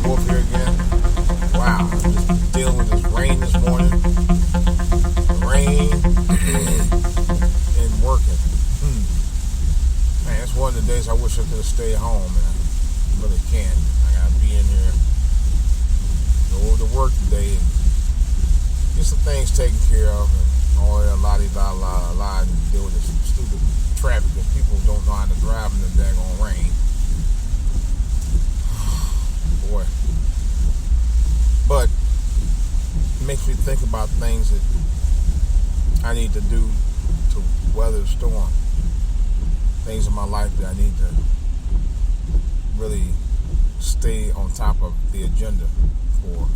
Wolf here again. Wow, just dealing with this rain this morning. Rain and working. Man, it's one of the days I wish I could have stayed home, and I really can't. I gotta be in here, go to work today, and get some things taken care of, and all that la and deal with this stupid traffic that people don't know how to drive in the daggone rain. Boy. But it makes me think about things that I need to do to weather the storm. Things in my life that I need to really stay on top of the agenda for,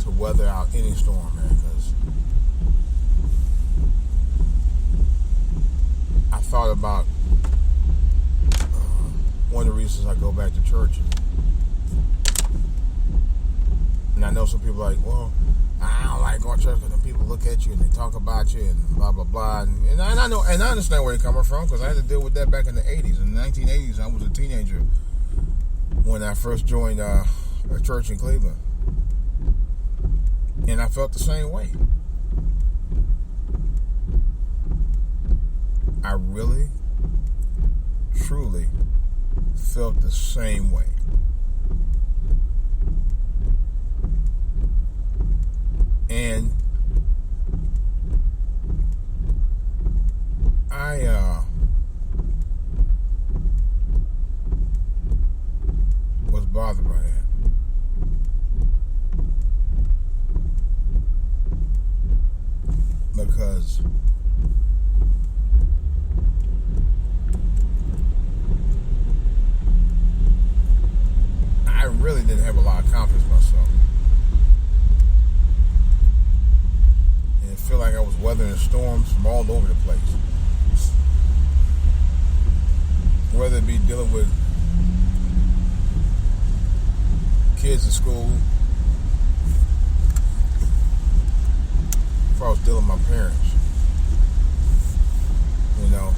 to weather out any storm, man. Because I thought about one of the reasons I go back to church is, and I know some people are like, well, I don't like going to church because people look at you and they talk about you and blah, blah, blah. And I know, and I understand where you're coming from, because I had to deal with that back in the 80s. In the 1980s, I was a teenager when I first joined a church in Cleveland. And I felt the same way. I really, truly felt the same way. And I was bothered by that. Because I really didn't have a lot of confidence in myself. And I feel like I was weathering storms from all over the place. Whether it be dealing with kids at school, if I was dealing with my parents, you know,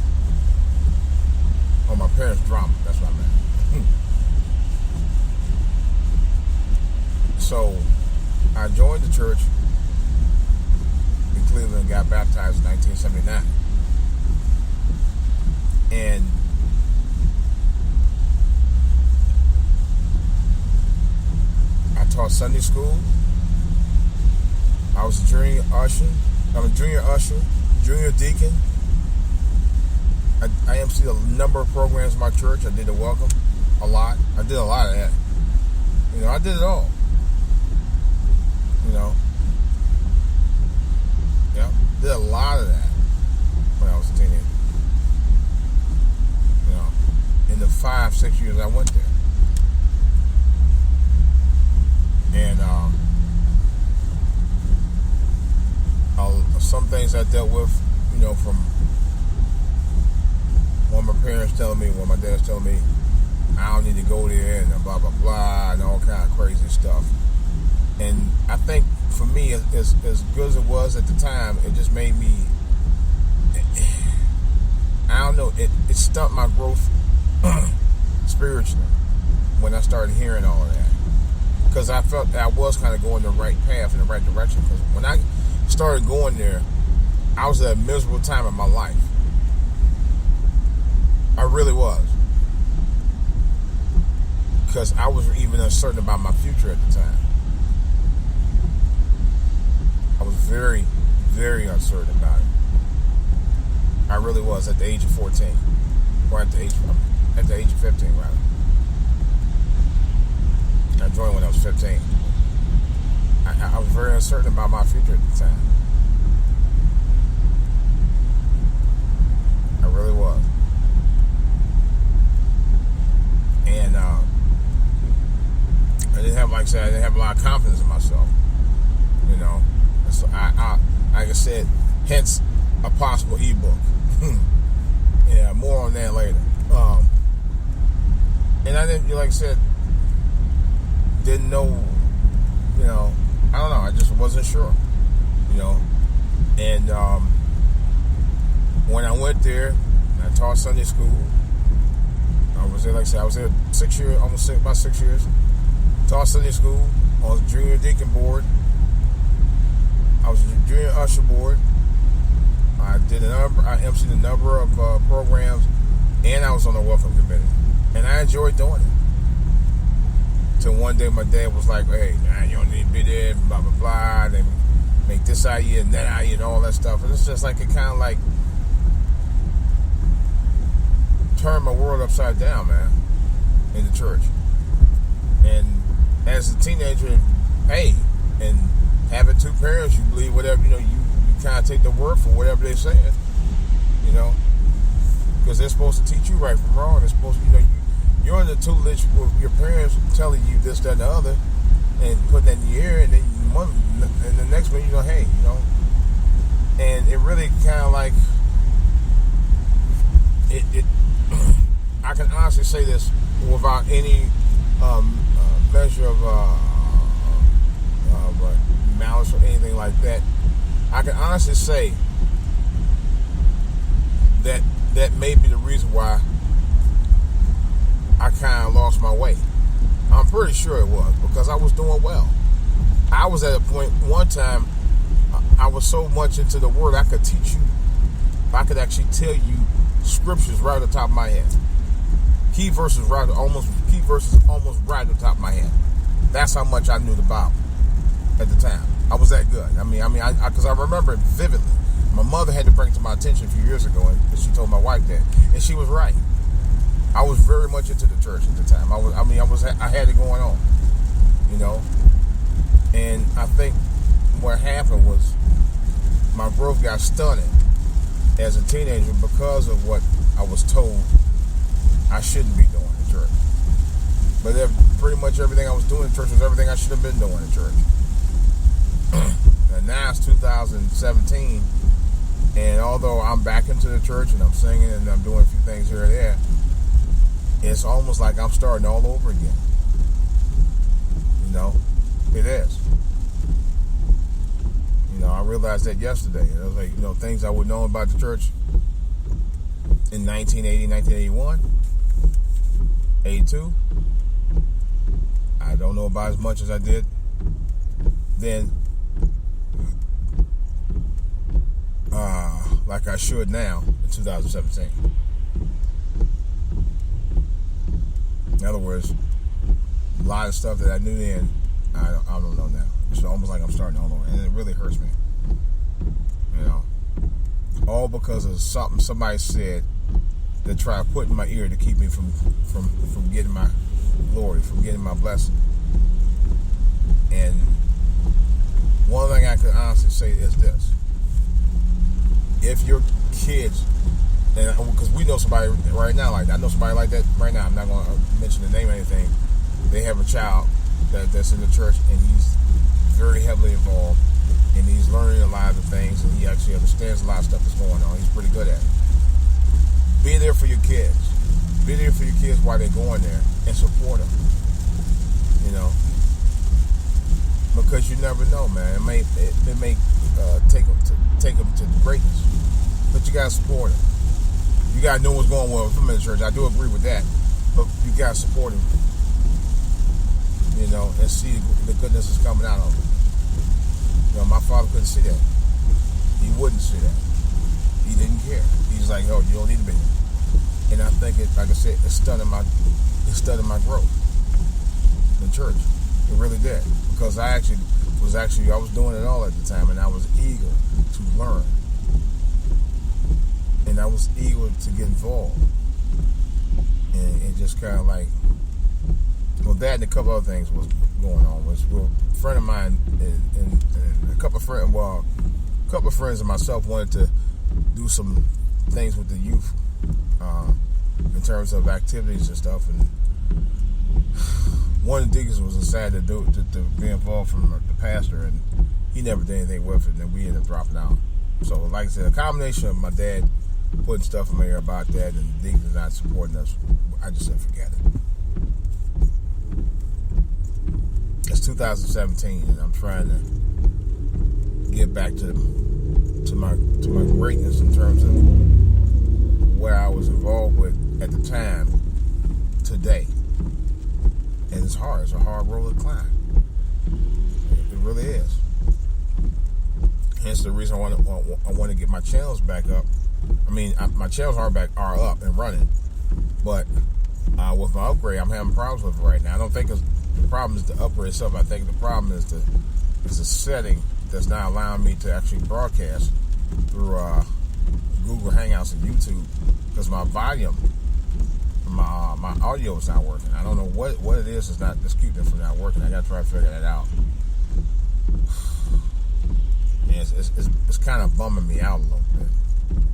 or my parents' drama, that's what I meant. So, I joined the church in Cleveland and got baptized in 1979. And I taught Sunday school. I was a junior usher. I'm a junior usher, junior deacon. I emceed a number of programs in my church. I did the welcome a lot. I did a lot of that. You know, I did it all. You know, yeah, did a lot of that when I was a teenager. You know, in the 5-6 years I went there. And some things I dealt with, you know, from one of my parents telling me, one of my dad's telling me, I don't need to go there, and blah, blah, blah, and all kind of crazy stuff. And I think for me, as good as it was at the time, it just made me, I don't know, it stumped my growth spiritually when I started hearing all of that. Because I felt that I was kind of going the right path, in the right direction. Because when I started going there, I was at a miserable time in my life. I really was. Because I was even uncertain about my future at the time. I was very, very uncertain about it. I really was at the age of 14. Or at the age of 15, rather. I joined when I was 15. I was very uncertain about my future at the time. I really was. And I didn't have, like I said, I didn't have a lot of confidence in myself. You know, so I like I said, hence a possible ebook. Yeah, more on that later. And I didn't, like I said, didn't know, you know, I don't know, I just wasn't sure, you know. And when I went there, I taught Sunday school. I was there, like I said, I was there 6 years, about 6 years. Taught Sunday school. I was a junior deacon board. I was a junior usher board. I emceed a number of programs, and I was on the welcome committee, and I enjoyed doing it. Till one day, my dad was like, "Hey, man, you don't need to be there." Blah blah blah. They make this out of you and that out of you and all that stuff, and it's just like it kind of like turned my world upside down, man, in the church. And as a teenager, hey, and having two parents, you believe whatever, you kind of take the word for whatever they're saying, because they're supposed to teach you right from wrong. They're supposed to, you're in the tutelage with your parents telling you this, that, and the other, and putting that in your ear, and then and the next one, hey, and it really kind of like, it I can honestly say this without any measure of malice or anything like that. I can honestly say that may be the reason why I kind of lost my way. I'm pretty sure it was because I was doing well. I was at a point one time, I was so much into the word, I could teach you, I could actually tell you scriptures right at the top of my head. Key verses almost right at the top of my head. That's how much I knew the Bible at the time. I was that good. Because I remember it vividly. My mother had to bring it to my attention a few years ago, and she told my wife that, and she was right. I was very much into the church at the time. I had it going on, and I think what happened was my growth got stunted as a teenager because of what I was told I shouldn't be doing in church. But pretty much everything I was doing in church was everything I should have been doing in church. And now it's 2017, and although I'm back into the church and I'm singing and I'm doing a few things here and there, it's almost like I'm starting all over again. It is. I realized that yesterday. It was like, things I would know about the church in 1980, 1981, 82. I don't know about as much as I did then, like I should now in 2017. In other words, a lot of stuff that I knew then, I don't know now. It's almost like I'm starting all over, and it really hurts me. All because of something somebody said that tried to put in my ear to keep me from getting my glory, from getting my blessing. And one thing I could honestly say is this: if your kids, and because we know somebody right now like that, I know somebody like that right now. I'm not going to mention the name or anything. They have a child that's in the church, and he's very heavily involved, and he's learning a lot of the things, and he actually understands a lot of stuff that's going on. He's pretty good at it. Be there for your kids. Be there for your kids while they're going there, and support them. Because you never know, man. It may take them to greatness, but you gotta support them. You gotta know what's going on with them in the church. I do agree with that, but you gotta support them. And see the goodness that's coming out of them. My father couldn't see that. He wouldn't see that. He didn't care. He's like, "Oh, you don't need to be." And I think it, like I said, it stunted my growth in church. It really did, because I was doing it all at the time, and I was eager to learn, and I was eager to get involved, and just kind of like, that and a couple other things was going on. A friend of mine and a couple of friends and myself wanted to do some things with the youth in terms of activities and stuff, and one of the deacons was decided to be involved from the pastor, and he never did anything with it, and then we ended up dropping out. So, like I said, a combination of my dad putting stuff in my ear about that and the deacons not supporting us, I just said forget it. It's 2017, and I'm trying to get back to my greatness in terms of where I was involved with at the time today. And and it's hard. It's a hard road to climb. It really is. Hence the reason I want to get my channels back up. I mean, my channels are up and running, but with my upgrade, I'm having problems with it right now. I don't think the problem is the upgrade itself. I think the problem is the setting that's not allowing me to actually broadcast through Google Hangouts and YouTube, because my volume, my audio is not working. I don't know what it is. That's keeping it from not working. I gotta try to figure that out. And it's kind of bumming me out a little bit,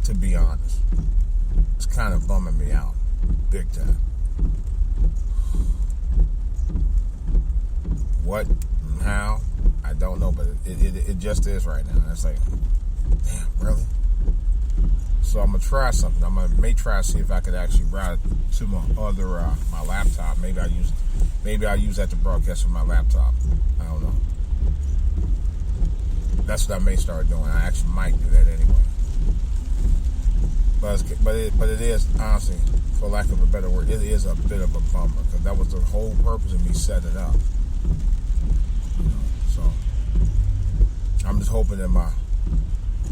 to be honest. It's kind of bumming me out big time. What and how, I don't know, but it just is right now. And it's like, damn, really? So I'm gonna try something. May try to see if I could actually route it to my other my laptop. Maybe I'll use that to broadcast from my laptop. I don't know. That's what I may start doing. I actually might do that anyway. But it is, honestly, for lack of a better word, it is a bit of a bummer, because that was the whole purpose of me setting it up. So I'm just hoping that my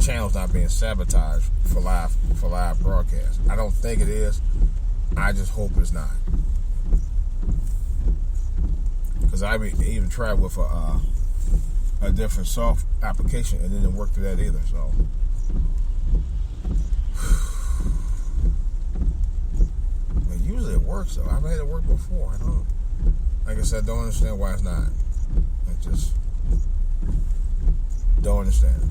channel's not being sabotaged for live broadcast. I don't think it is. I just hope it's not, because I even tried with a different soft application and it didn't work through that either. So but usually it works though. I've had it work before. I don't, like I said, I don't understand why it's not. I just don't understand it.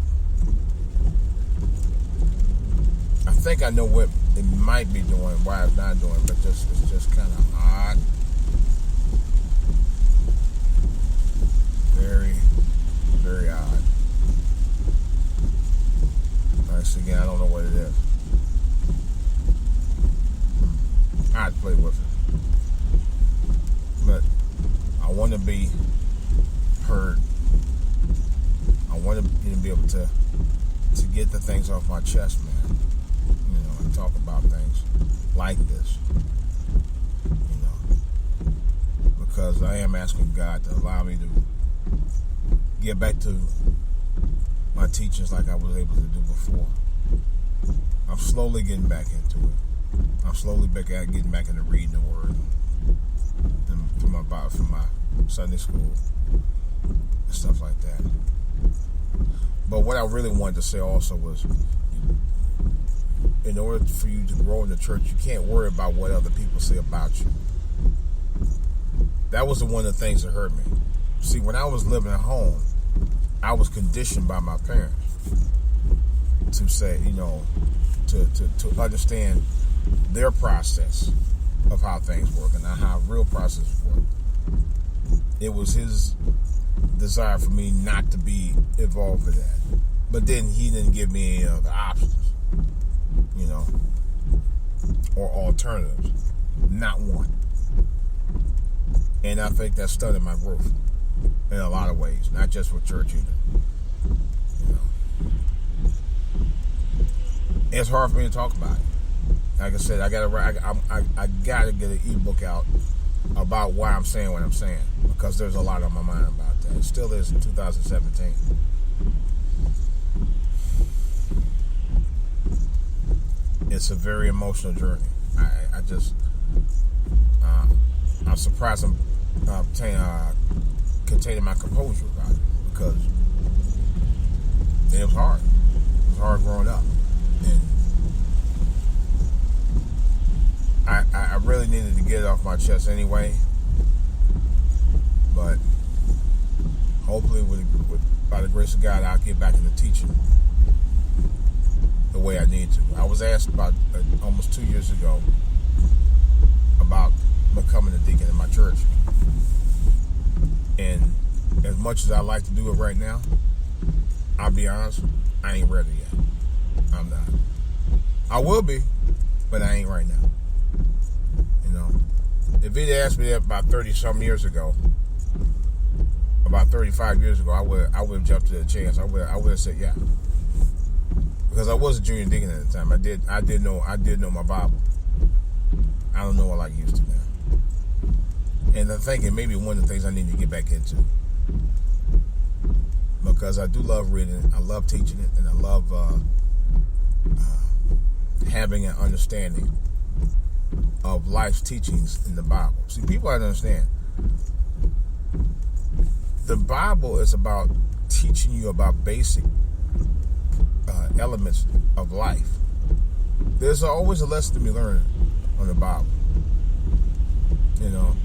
I think I know what it might be doing, why it's not doing, but it's just kind of odd. Very, very odd. Actually, again, I don't know what it is. I had to play with it. But I want to be heard. I want to be able to get the things off my chest, man. You know, and talk about things like this. You know, because I am asking God to allow me to get back to my teachings like I was able to do before. I'm slowly getting back into it. I'm slowly getting back into reading the Word and from my Sunday school and stuff like that. But what I really wanted to say also was, in order for you to grow in the church, you can't worry about what other people say about you. That was one of the things that hurt me. See, when I was living at home, I was conditioned by my parents to say, you know, to understand their process of how things work and how real processes work. It was his desire for me not to be involved with that. But then he didn't give me any other options, you know, or alternatives. Not one. And I think that stunted my growth in a lot of ways, not just with church either. You know, it's hard for me to talk about it. Like I said, I gotta get an ebook out about why I'm saying what I'm saying, because there's a lot on my mind about that. It still is in 2017. It's a very emotional journey. I'm surprised I'm containing my composure about it, because it was hard. It was hard growing up. And I really needed to get it off my chest anyway. But hopefully, by the grace of God, I'll get back into teaching the way I need to. I was asked about almost 2 years ago about becoming a deacon in my church. And as much as I like to do it right now, I'll be honest, I ain't ready yet. I'm not. I will be, but I ain't right now. You know, if he'd asked me that about 30-some years ago, about 35 years ago, I would have jumped to the chance. I would have said yeah, because I was a junior deacon at the time. I did know my Bible. I don't know it like I used to now. And I'm thinking maybe one of the things I need to get back into, because I do love reading it, I love teaching it, and I love having an understanding of life's teachings in the Bible. See, people have to understand, the Bible is about teaching you about basic elements of life. There's always a lesson to be learned on the Bible. You know,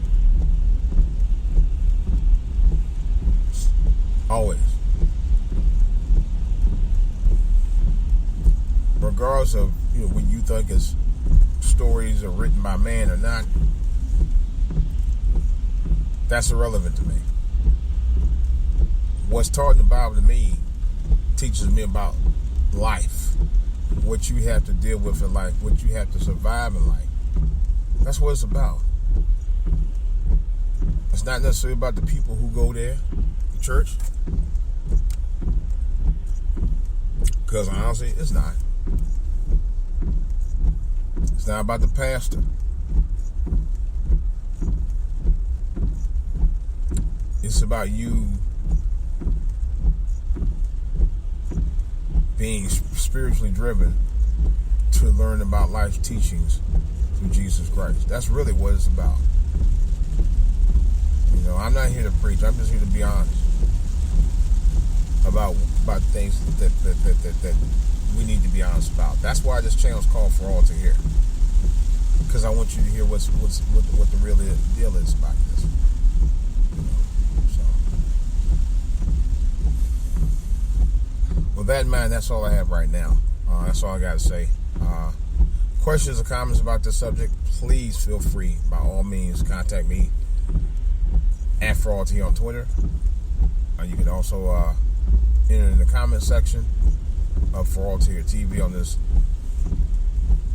always. Regardless of what you think is stories are written by man or not, that's irrelevant to me. What's taught in the Bible to me teaches me about life, what you have to deal with in life, what you have to survive in life. That's what it's about. It's not necessarily about the people who go there, the church, because honestly, it's not. It's not about the pastor. It's about you being spiritually driven to learn about life's teachings through Jesus Christ. That's really what it's about. You know, I'm not here to preach. I'm just here to be honest about things that we need to be honest about. That's why this channel is called For All to Hear, because I want you to hear what the real deal is about this. With that in mind, that's all I have right now. That's all I got to say. Questions or comments about this subject, please feel free, by all means, contact me at For All to Hear on Twitter. You can also enter in the comment section of For All to Hear TV on this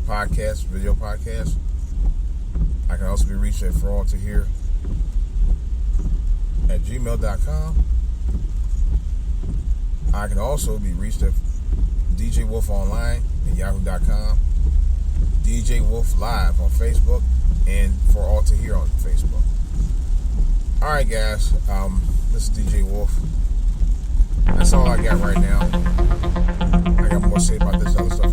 podcast, video podcast. I can also be reached at For All to Hear at gmail.com. I can also be reached at DJ Wolf Online at yahoo.com, DJ Wolf Live on Facebook, and For All to Hear on Facebook. Alright guys, this is DJ Wolf. That's all I got right now. I got more to say about this other stuff